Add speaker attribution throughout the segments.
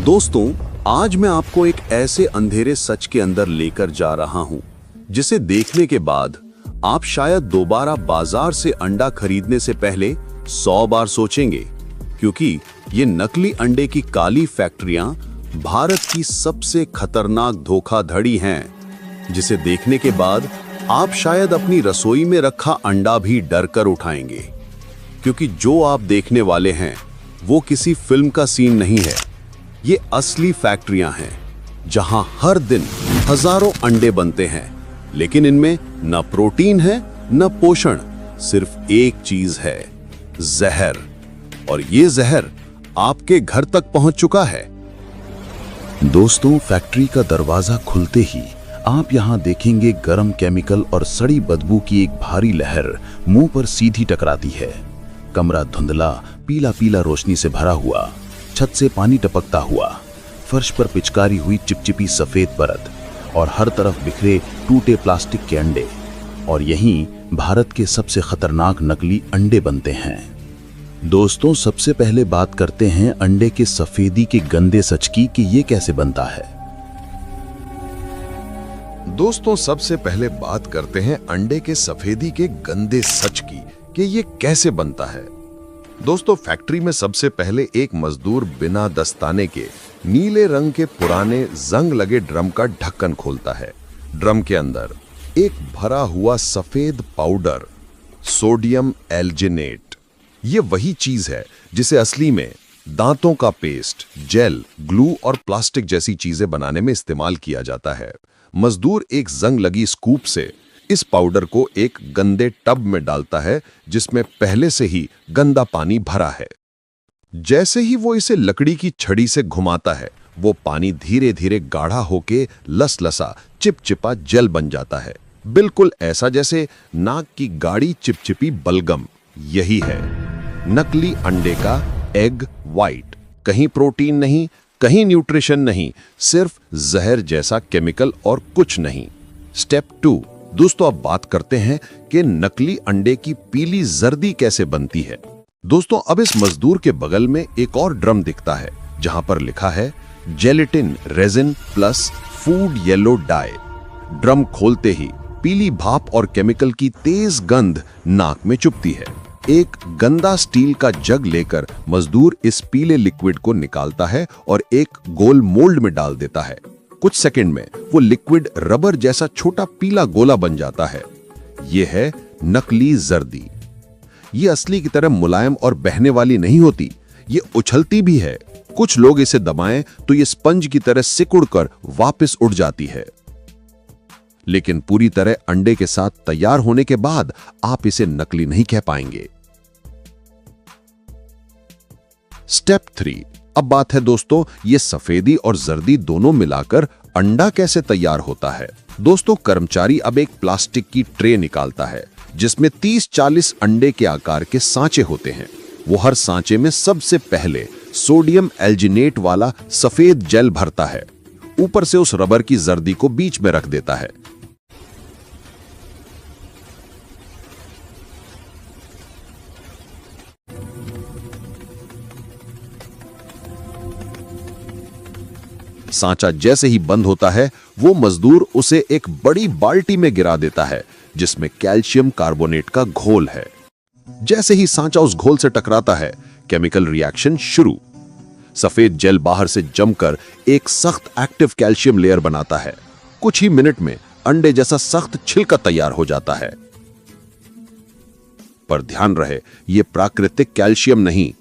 Speaker 1: दोस्तों, आज मैं आपको एक ऐसे अंधेरे सच के अंदर लेकर जा रहा हूं, जिसे देखने के बाद आप शायद दोबारा बाजार से अंडा खरीदने से पहले 100 बार सोचेंगे, क्योंकि ये नकली अंडे की काली फैक्ट्रियां भारत की सबसे खतरनाक धोखाधड़ी हैं, जिसे देखने के बाद आप शायद अपनी रसोई में रखा अंडा भी डर कर उठाएंगे, क्योंकि जो आप देखने वाले हैं वो किसी फिल्म का सीन नहीं है। ये असली फैक्ट्रियां हैं, जहां हर दिन हजारों अंडे बनते हैं, लेकिन इनमें न प्रोटीन है न पोषण, सिर्फ एक चीज है, जहर। और ये जहर आपके घर तक पहुंच चुका है।
Speaker 2: दोस्तों, फैक्ट्री का दरवाजा खुलते ही आप यहां देखेंगे गरम केमिकल और सड़ी बदबू की एक भारी लहर मुंह पर सीधी टकराती है। कमरा धुंधला पीला पीला रोशनी से भरा हुआ, छत से पानी टपकता हुआ, फर्श पर पिचकारी हुई चिपचिपी सफेद परत और हर तरफ बिखरे टूटे प्लास्टिक के अंडे। और यहीं भारत के सबसे खतरनाक नकली अंडे बनते हैं। दोस्तों, सबसे पहले बात करते हैं अंडे के सफेदी के गंदे सच की कि ये कैसे बनता है।
Speaker 3: दोस्तों, सबसे पहले बात करते हैं अंडे के सफेदी के गंदे सच की कि ये कैसे बनता है। दोस्तों, फैक्ट्री में सबसे पहले एक मजदूर बिना दस्ताने के नीले रंग के पुराने जंग लगे ड्रम का ढक्कन खोलता है। ड्रम के अंदर एक भरा हुआ सफेद पाउडर, सोडियम एल्जिनेट, ये वही चीज है जिसे असली में दांतों का पेस्ट, जेल, ग्लू और प्लास्टिक जैसी चीजें बनाने में इस्तेमाल किया जाता है। मजदूर एक जंग लगी स्कूप से इस पाउडर को एक गंदे टब में डालता है, जिसमें पहले से ही गंदा पानी भरा है। जैसे ही वो इसे लकड़ी की छड़ी से घुमाता है, वो पानी धीरे धीरे गाढ़ा होके लसलसा चिपचिपा जल बन जाता है, बिल्कुल ऐसा जैसे नाक की गाढ़ी चिपचिपी बलगम। यही है नकली अंडे का एग वाइट। कहीं प्रोटीन नहीं, कहीं न्यूट्रिशन नहीं, सिर्फ जहर जैसा केमिकल और कुछ नहीं। स्टेप 2। दोस्तों, अब बात करते हैं कि नकली अंडे की पीली जर्दी कैसे बनती है। दोस्तों, अब इस मजदूर के बगल में एक और ड्रम दिखता है, जहां पर लिखा है gelatin resin plus food yellow dye. Drum खोलते ही पीली भाप और केमिकल की तेज गंध नाक में चुभती है। एक गंदा स्टील का जग लेकर मजदूर इस पीले लिक्विड को निकालता है और एक गोल मोल्ड में डाल देता है। कुछ सेकंड में वो लिक्विड रबर जैसा छोटा पीला गोला बन जाता है। यह है नकली जर्दी। ये असली की तरह मुलायम और बहने वाली नहीं होती, ये उछलती भी है। कुछ लोग इसे दबाएं तो ये स्पंज की तरह सिकुड़कर वापस उड़ जाती है, लेकिन पूरी तरह अंडे के साथ तैयार होने के बाद आप इसे नकली नहीं कह पाएंगे। स्टेप 3। अब बात है दोस्तों, ये सफेदी और जर्दी दोनों मिलाकर अंडा कैसे तैयार होता है। दोस्तों, कर्मचारी अब एक प्लास्टिक की ट्रे निकालता है, जिसमें 30-40 अंडे के आकार के सांचे होते हैं। वो हर सांचे में सबसे पहले सोडियम एल्जिनेट वाला सफेद जेल भरता है। ऊपर से उस रबर की जर्दी को बीच में रख देता है। सांचा जैसे ही बंद होता है, वो मजदूर उसे एक बड़ी बाल्टी में गिरा देता है, जिसमें कैल्शियम कार्बोनेट का घोल है। जैसे ही सांचा उस घोल से टकराता है, केमिकल रिएक्शन शुरू। सफेद जेल बाहर से जमकर एक सख्त एक्टिव कैल्शियम लेयर बनाता है। कुछ ही मिनट में अंडे जैसा सख्त छिलका तैयार हो जाता है। पर ध्यान रहे, यह प्राकृतिक कैल्शियम नहीं,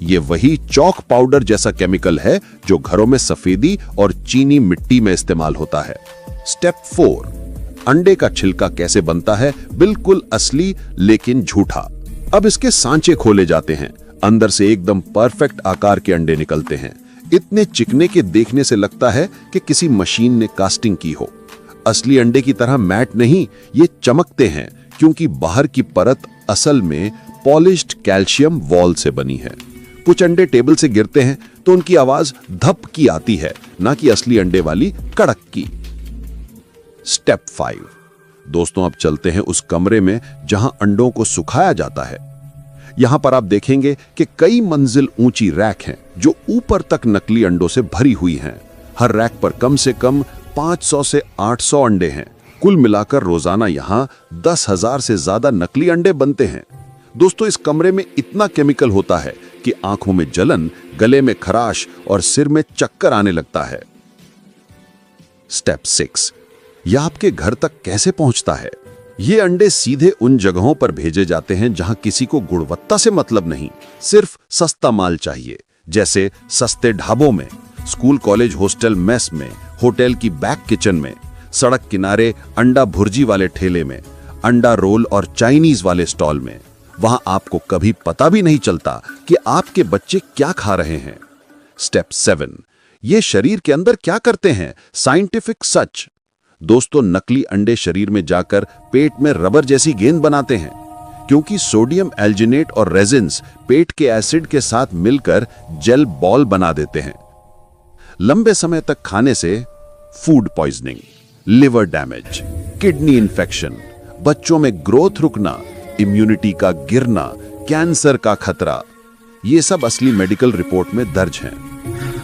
Speaker 3: ये वही चॉक पाउडर जैसा केमिकल है जो घरों में सफेदी और चीनी मिट्टी में इस्तेमाल होता है। स्टेप 4। अंडे का छिलका कैसे बनता है, बिल्कुल असली लेकिन झूठा। अब इसके सांचे खोले जाते हैं। अंदर से एकदम परफेक्ट आकार के अंडे निकलते हैं, इतने चिकने के देखने से लगता है कि किसी मशीन ने कास्टिंग की हो। असली अंडे की तरह मैट नहीं, ये चमकते हैं, क्योंकि बाहर की परत असल में पॉलिश्ड कैल्शियम वॉल से बनी है। कुछ अंडे टेबल से गिरते हैं तो उनकी आवाज धप की आती है, ना कि असली अंडे वाली कड़क की। स्टेप 5। दोस्तों, अब चलते हैं उस कमरे में जहां अंडों को सुखाया जाता है। यहां पर आप देखेंगे कि कई मंजिल ऊंची रैक हैं,
Speaker 1: जो ऊपर तक नकली अंडों से भरी हुई हैं। हर रैक पर कम से कम 500 से 800 अंडे हैं। कुल मिलाकर रोजाना यहाँ 10,000 से ज्यादा नकली अंडे बनते हैं। दोस्तों, इस कमरे में इतना केमिकल होता है कि आंखों में जलन, गले में खराश और सिर में चक्कर आने लगता है। स्टेप 6, यह आपके घर तक कैसे पहुंचता है? ये अंडे सीधे उन जगहों पर भेजे जाते हैं जहां किसी को गुणवत्ता से मतलब नहीं, सिर्फ सस्ता माल चाहिए। जैसे सस्ते ढाबों में, स्कूल कॉलेज हॉस्टल मेस में, होटल की बैक किचन में, सड़क किनारे अंडा भुर्जी वाले ठेले में, अंडा रोल और चाइनीज वाले स्टॉल में। वहां आपको कभी पता भी नहीं चलता कि आपके बच्चे क्या खा रहे हैं। स्टेप 7, ये शरीर के अंदर क्या करते हैं? साइंटिफिक सच। दोस्तों, नकली अंडे शरीर में जाकर पेट में रबर जैसी गेंद बनाते हैं, क्योंकि सोडियम एल्जिनेट और रेजिन्स पेट के एसिड के साथ मिलकर जेल बॉल बना देते हैं। लंबे समय तक खाने से food poisoning, liver damage, kidney infection, बच्चों में ग्रोथ रुकना, इम्यूनिटी का गिरना, कैंसर का खतरा, ये सब असली मेडिकल रिपोर्ट में दर्ज हैं।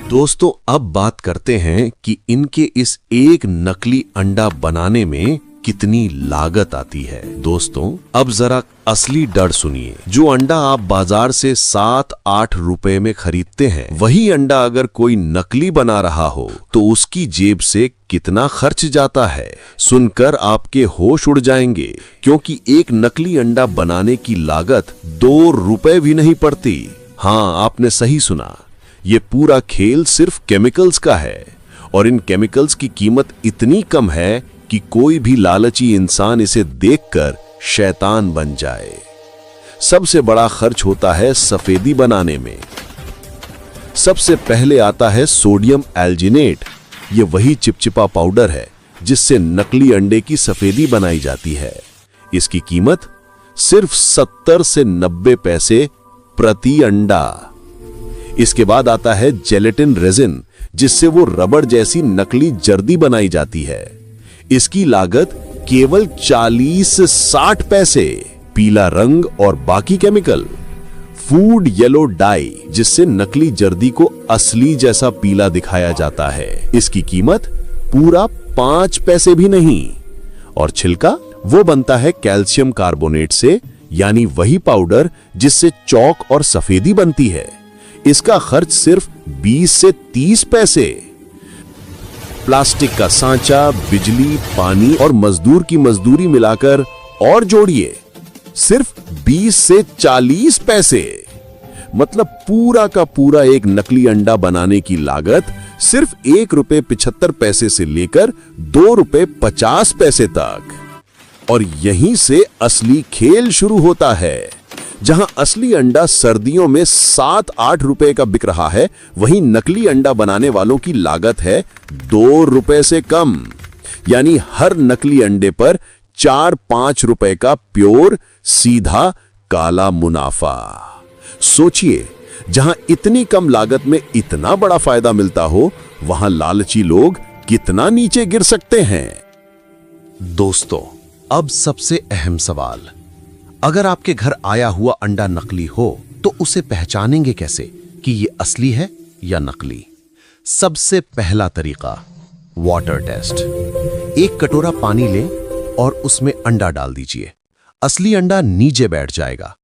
Speaker 4: दोस्तों, अब बात करते हैं कि इनके इस एक नकली अंडा बनाने में कितनी लागत आती है। दोस्तों, अब जरा असली डर सुनिए। जो अंडा आप बाजार से 7-8 रुपए में खरीदते हैं, वही अंडा अगर कोई नकली बना रहा हो तो उसकी जेब से कितना खर्च जाता है, सुनकर आपके होश उड़ जाएंगे। क्योंकि एक नकली अंडा बनाने की लागत 2 रुपए भी नहीं पड़ती। हाँ, आपने सही सुना, ये पूरा खेल सिर्फ केमिकल्स का है। और इन केमिकल्स की कीमत इतनी कम है कि कोई भी लालची इंसान इसे देखकर शैतान बन जाए। सबसे बड़ा खर्च होता है सफेदी बनाने में। सबसे पहले आता है सोडियम एल्जिनेट। ये वही चिपचिपा पाउडर है जिससे नकली अंडे की सफेदी बनाई जाती है। इसकी कीमत सिर्फ 70 से 90 पैसे प्रति अंडा। इसके बाद आता है जेलेटिन रेजिन, जिससे वो रबड़ जैसी नकली जर्दी बनाई जाती है। इसकी लागत केवल 40 से 60 पैसे। पीला रंग और बाकी केमिकल, फूड येलो डाई, जिससे नकली जर्दी को असली जैसा पीला दिखाया जाता है। इसकी कीमत पूरा 5 पैसे भी नहीं। और छिलका, वो बनता है कैल्शियम कार्बोनेट से, यानी वही पाउडर जिससे चौक और सफेदी बनती है। इसका खर्च सिर्फ 20 से 30 पैसे। प्लास्टिक का सांचा, बिजली, पानी और मजदूर की मजदूरी मिलाकर और जोड़िए, सिर्फ 20 से 40 पैसे। मतलब पूरा का पूरा एक नकली अंडा बनाने की लागत सिर्फ 1 रुपए 75 पैसे से लेकर 2 रुपए 50 पैसे तक। और यहीं से असली खेल शुरू होता है। जहां असली अंडा सर्दियों में 7-8 रुपए का बिक रहा है, वहीं नकली अंडा बनाने वालों की लागत है 2 रुपए से कम। यानी हर नकली अंडे पर 4-5 रुपए का प्योर सीधा काला मुनाफा। सोचिए, जहां इतनी कम लागत में इतना बड़ा फायदा मिलता हो, वहां लालची लोग कितना नीचे गिर सकते हैं। दोस्तों, अब सबसे अहम सवाल, अगर आपके घर आया हुआ अंडा नकली हो तो उसे पहचानेंगे कैसे कि ये असली है या नकली? सबसे पहला तरीका, वाटर टेस्ट। एक कटोरा पानी लें और उसमें अंडा डाल दीजिए। असली अंडा नीचे बैठ जाएगा,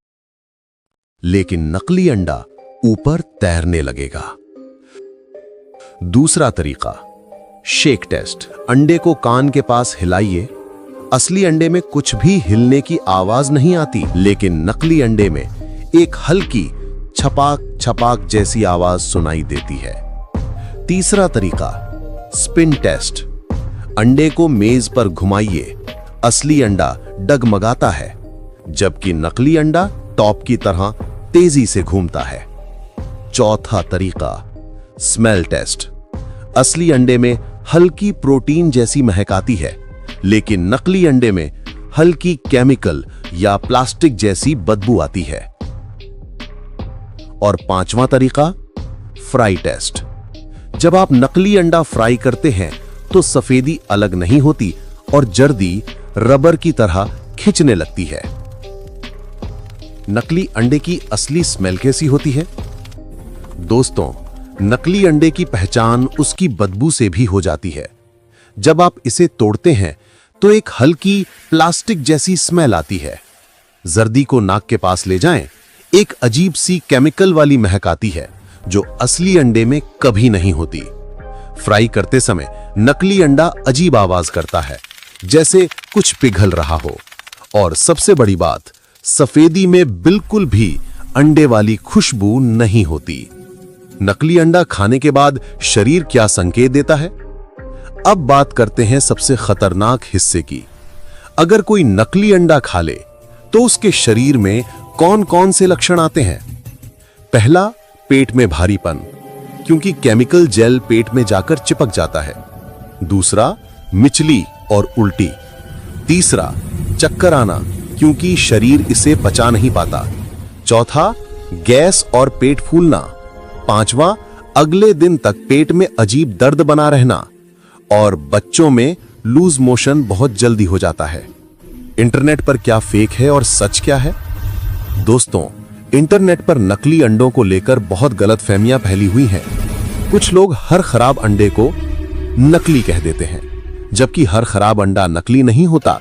Speaker 4: लेकिन नकली अंडा ऊपर तैरने लगेगा। दूसरा तरीका, शेक टेस्ट। अंडे को कान के पास हिलाइए। असली अंडे में कुछ भी हिलने की आवाज नहीं आती, लेकिन नकली अंडे में एक हल्की छपाक छपाक जैसी आवाज सुनाई देती है। तीसरा तरीका, स्पिन टेस्ट। अंडे को मेज पर घुमाइए। असली अंडा डगमगाता है, जबकि नकली अंडा टॉप की तरह तेजी से घूमता है। चौथा तरीका, स्मेल टेस्ट। असली अंडे में हल्की प्रोटीन जैसी महक आती है, लेकिन नकली अंडे में हल्की केमिकल या प्लास्टिक जैसी बदबू आती है। और पांचवा तरीका, फ्राई टेस्ट। जब आप नकली अंडा फ्राई करते हैं तो सफेदी अलग नहीं होती और जर्दी रबर की तरह खिंचने लगती है। नकली अंडे की असली स्मेल कैसी होती है? दोस्तों,
Speaker 1: नकली अंडे की पहचान उसकी बदबू से भी हो जाती है। जब आप इसे तोड़ते हैं तो एक हल्की प्लास्टिक जैसी स्मेल आती है। जर्दी को नाक के पास ले जाएं, एक अजीब सी केमिकल वाली महक आती है जो असली अंडे में कभी नहीं होती। फ्राई करते समय नकली अंडा अजीब आवाज करता है, जैसे कुछ पिघल रहा हो। और सबसे बड़ी बात, सफेदी में बिल्कुल भी अंडे वाली खुशबू नहीं होती। नकली अंडा खाने के बाद शरीर क्या संकेत देता है? अब बात करते हैं सबसे खतरनाक हिस्से की। अगर कोई नकली अंडा खा ले तो उसके शरीर में कौन कौन से लक्षण आते हैं? पहला, पेट में भारीपन, क्योंकि केमिकल जेल पेट में जाकर चिपक जाता है। दूसरा, मिचली और उल्टी। तीसरा, चक्कर आना, क्योंकि शरीर इसे पचा नहीं पाता। चौथा, गैस और पेट फूलना। पांचवा, अगले दिन तक पेट में अजीब दर्द बना रहना। और बच्चों में लूज मोशन बहुत जल्दी हो जाता है। इंटरनेट पर क्या फेक है और सच क्या है? दोस्तों, इंटरनेट पर नकली अंडों को लेकर बहुत गलतफहमियां फैली हुई हैं। कुछ लोग हर खराब अंडे को नकली कह देते हैं, जबकि हर खराब अंडा नकली नहीं होता।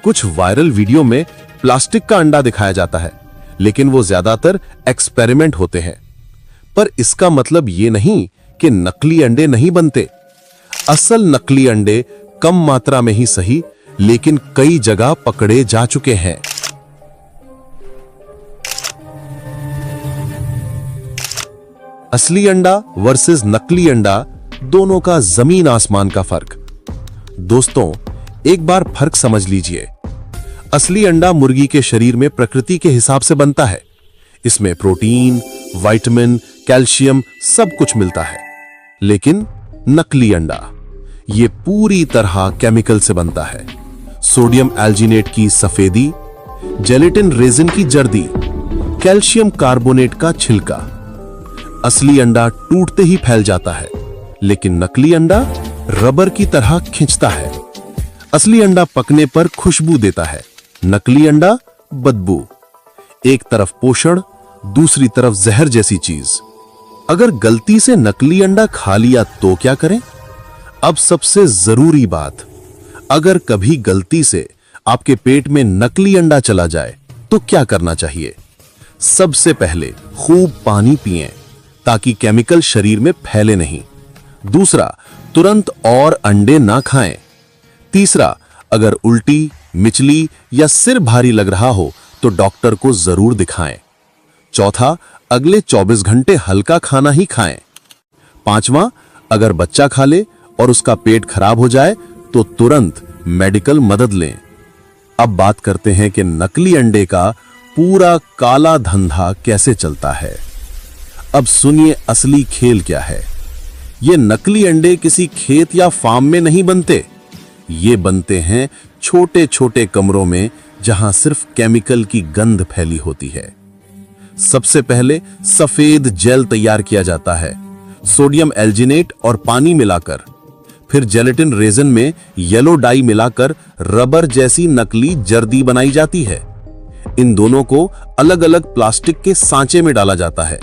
Speaker 1: कुछ वायरल वीडियो में प्लास्टिक का अंडा दिखाया जाता है, लेकिन वो ज्यादातर एक्सपेरिमेंट होते हैं। पर इसका मतलब ये नहीं कि नकली अंडे नहीं बनते। असल नकली अंडे कम मात्रा में ही सही, लेकिन कई जगह पकड़े जा चुके हैं। असली अंडा वर्सेस नकली अंडा, दोनों का जमीन आसमान का फर्क। दोस्तों, एक बार फर्क समझ लीजिए। असली अंडा मुर्गी के शरीर में प्रकृति के हिसाब से बनता है। इसमें प्रोटीन, विटामिन, कैल्शियम सब कुछ मिलता है। लेकिन नकली अंडा ये पूरी तरह केमिकल से बनता है। सोडियम एल्जिनेट की सफेदी, जेलेटिन रेजिन की जर्दी, कैल्शियम कार्बोनेट का छिलका। असली अंडा टूटते ही फैल जाता है, लेकिन नकली अंडा रबर की तरह खिंचता है। असली अंडा पकने पर खुशबू देता है, नकली अंडा बदबू। एक तरफ पोषण, दूसरी तरफ जहर जैसी चीज। अगर गलती से नकली अंडा खा लिया तो क्या करें? अब सबसे जरूरी बात, अगर कभी गलती से आपके पेट में नकली अंडा चला जाए तो क्या करना चाहिए? सबसे पहले खूब पानी पिएं ताकि केमिकल शरीर में फैले नहीं। दूसरा, तुरंत और अंडे ना खाएं। तीसरा, अगर उल्टी, मिचली या सिर भारी लग रहा हो तो डॉक्टर को जरूर दिखाएं। चौथा, अगले 24 घंटे हल्का खाना ही खाएं। पांचवा, अगर बच्चा खा ले और उसका पेट खराब हो जाए तो तुरंत मेडिकल मदद लें। अब बात करते हैं कि नकली अंडे का पूरा काला धंधा कैसे चलता है। अब सुनिए असली खेल क्या है। ये नकली अंडे किसी खेत या फार्म में नहीं बनते। ये बनते हैं छोटे छोटे कमरों में, जहां सिर्फ केमिकल की गंध फैली होती है। सबसे पहले सफेद जेल तैयार किया जाता है, सोडियम एल्जिनेट और पानी मिलाकर। फिर जेलेटिन रेजिन में येलो डाई मिलाकर रबर जैसी नकली जर्दी बनाई जाती है। इन दोनों को अलग अलग प्लास्टिक के सांचे में डाला जाता है।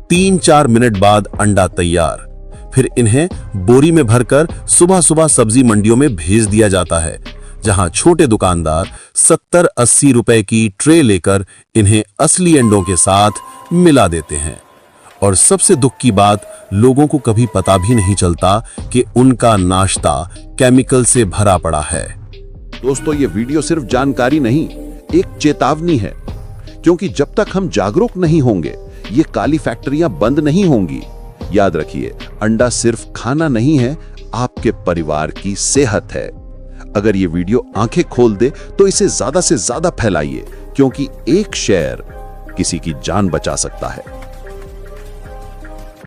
Speaker 1: 3-4 मिनट बाद अंडा तैयार। फिर इन्हें बोरी में भरकर सुबह सुबह सब्जी मंडियों में भेज दिया जाता है, जहां छोटे दुकानदार 70-80 रुपए की ट्रे लेकर इन्हें असली अंडों के साथ मिला देते हैं। और सबसे दुख की बात, लोगों को कभी पता भी नहीं चलता कि उनका नाश्ता केमिकल से भरा पड़ा है।
Speaker 2: दोस्तों, ये वीडियो सिर्फ जानकारी नहीं, एक चेतावनी है, क्योंकि जब तक हम जागरूक नहीं होंगे ये काली फैक्ट्रियां बंद नहीं होंगी। याद रखिए, अंडा सिर्फ खाना नहीं है, आपके परिवार की सेहत है। अगर ये वीडियो आंखें खोल दे तो इसे ज्यादा से ज्यादा फैलाइए, क्योंकि एक शेयर किसी की जान बचा सकता है।